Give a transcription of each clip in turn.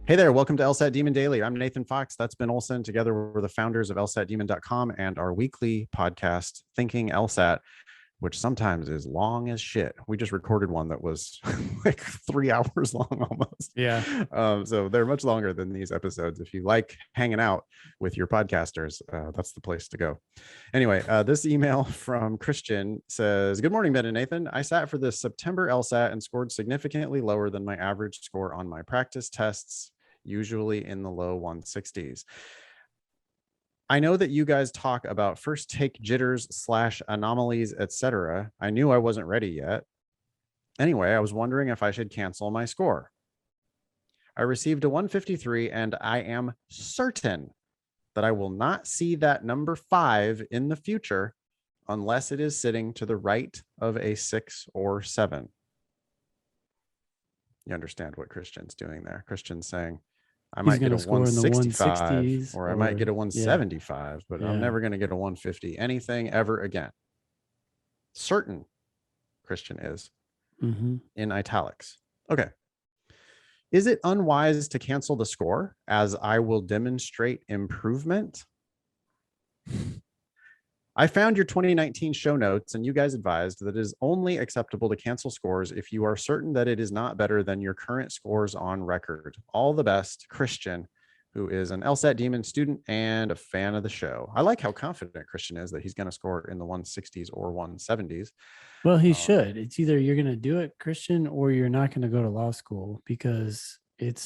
Hey there, welcome to LSAT Demon Daily. I'm Nathan Fox. That's Ben Olson. Together, we're the founders of LSATdemon.com and our weekly podcast, Thinking LSAT, which sometimes is long as shit. We just recorded one that was like 3 hours long almost. Yeah. So they're much longer than these episodes. If you like hanging out with your podcasters, that's the place to go. Anyway, this email from Christian says, "Good morning, Ben and Nathan. I sat for the September LSAT and scored significantly lower than my average score on my practice tests, usually in the low 160s. I know that you guys talk about first take jitters / anomalies, etc. I knew I wasn't ready yet. Anyway, I was wondering if I should cancel my score. I received a 153 and I am certain that I will not see that number 5 in the future unless it is sitting to the right of a 6 or 7. You understand what Christian's doing there. Christian's saying, I might get a 165 or I might get a 175, but I'm never going to get a 150 anything ever again. Certain, Christian is in italics. Okay. Is it unwise to cancel the score as I will demonstrate improvement? I found your 2019 show notes and you guys advised that it is only acceptable to cancel scores if you are certain that it is not better than your current scores on record. All the best, Christian, who is an LSAT Demon student and a fan of the show. I like how confident Christian is that he's going to score in the 160s or 170s. Well, he should. It's either you're going to do it, Christian, or you're not going to go to law school because it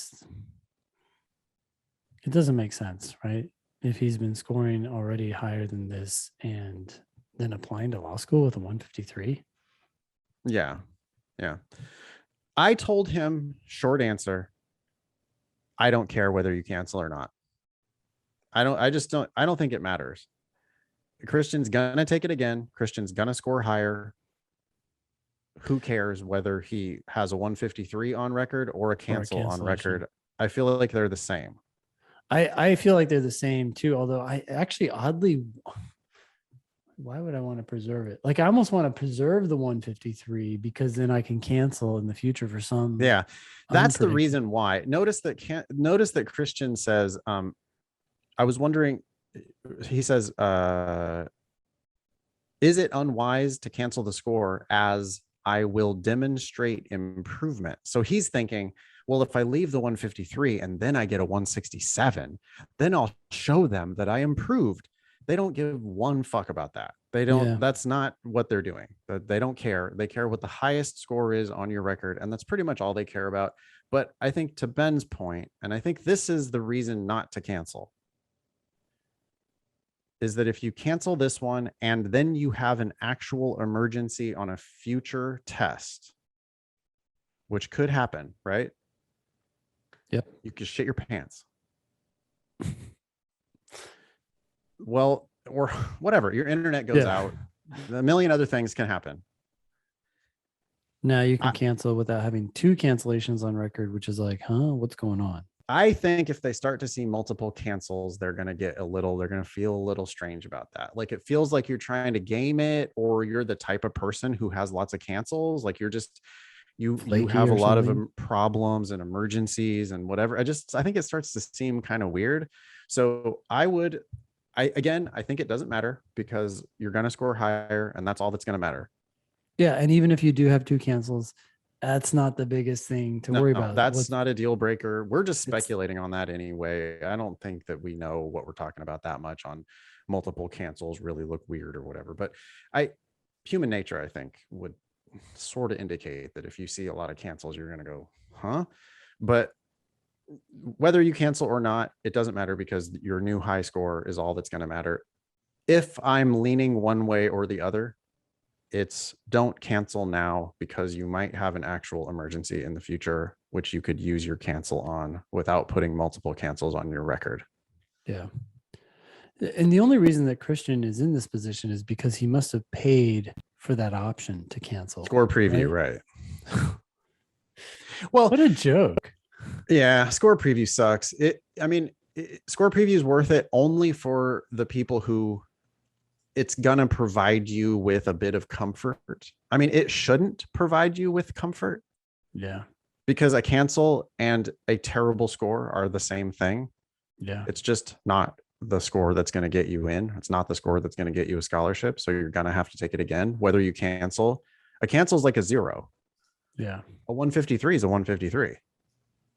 doesn't make sense, right? If he's been scoring already higher than this and then applying to law school with a 153. Yeah. I told him, short answer, I don't care whether you cancel or not. I don't think it matters. Christian's gonna take it again. Christian's gonna score higher. Who cares whether he has a 153 on record or a cancel on record? I feel like they're the same. I feel like they're the same too, although I actually oddly, why would I want to preserve it? Like I almost want to preserve the 153 because then I can cancel in the future for some. Yeah, that's the reason why. Notice that Christian says, I was wondering, he says, is it unwise to cancel the score as I will demonstrate improvement? So he's thinking, well, if I leave the 153 and then I get a 167, then I'll show them that I improved. They don't give one fuck about that. They don't, that's not what they're doing. They don't care. They care what the highest score is on your record. And that's pretty much all they care about. But I think to Ben's point, and I think this is the reason not to cancel, is that if you cancel this one and then you have an actual emergency on a future test, which could happen, right? Yep. You could shit your pants. Well, or whatever, your internet goes out. A million other things can happen. Now you can cancel without having 2 cancellations on record, which is like, what's going on? I think if they start to see multiple cancels, they're going to feel a little strange about that. Like it feels like you're trying to game it, or you're the type of person who has lots of cancels. Like you're just, you have a lot of problems and emergencies and whatever. I think it starts to seem kind of weird. So I think it doesn't matter because you're going to score higher and that's all that's going to matter. Yeah. And even if you do have 2 cancels, that's not the biggest thing to worry about. That's not a deal breaker. We're just speculating on that anyway. I don't think that we know what we're talking about that much on multiple cancels really look weird or whatever. But human nature, I think, would sort of indicate that if you see a lot of cancels, you're going to go, huh? But whether you cancel or not, it doesn't matter because your new high score is all that's going to matter. If I'm leaning one way or the other, it's don't cancel now because you might have an actual emergency in the future, which you could use your cancel on without putting multiple cancels on your record. Yeah. And the only reason that Christian is in this position is because he must have paid for that option to cancel. Score preview, right? Well, what a joke. Yeah, score preview sucks. Score preview is worth it only for the people who it's going to provide you with a bit of comfort. I mean, it shouldn't provide you with comfort. Yeah. because a cancel and a terrible score are the same thing. Yeah. It's just not the score that's going to get you in. It's not the score that's going to get you a scholarship. So you're going to have to take it again, whether you cancel. A cancel is like a 0. Yeah. A 153 is a 153.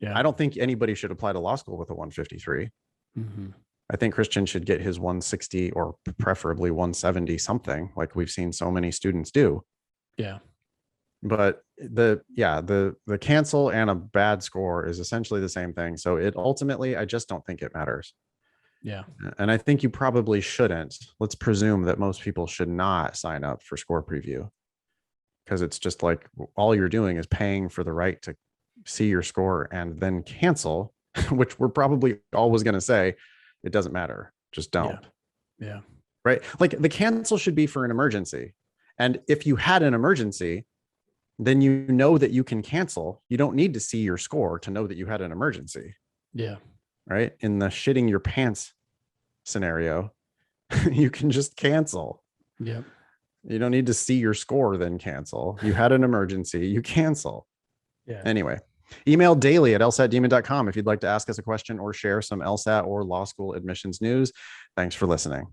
Yeah. I don't think anybody should apply to law school with a 153. Mm-hmm. I think Christian should get his 160 or preferably 170 something, like we've seen so many students do. Yeah. But the cancel and a bad score is essentially the same thing. So it ultimately, I just don't think it matters. Yeah. And I think you probably shouldn't. Let's presume that most people should not sign up for score preview, because it's just like all you're doing is paying for the right to see your score and then cancel, which we're probably always going to say it doesn't matter. Just don't. Yeah. Right. Like the cancel should be for an emergency. And if you had an emergency, then you know that you can cancel. You don't need to see your score to know that you had an emergency. Yeah. Right. In the shitting your pants scenario, you can just cancel. Yep. You don't need to see your score, then cancel. You had an emergency, you cancel. Yeah. Anyway, email daily@lsatdemon.com if you'd like to ask us a question or share some LSAT or law school admissions news. Thanks for listening.